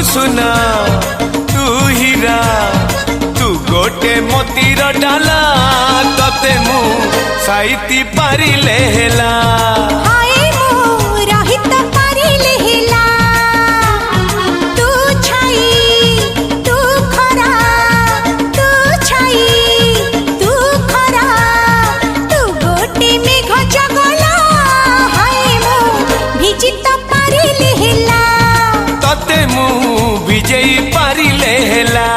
सुना तू हीरा तू गोटे मोतीर डाला तते मु साइती पारिले हेला तते मु विजयी पारिले हेला।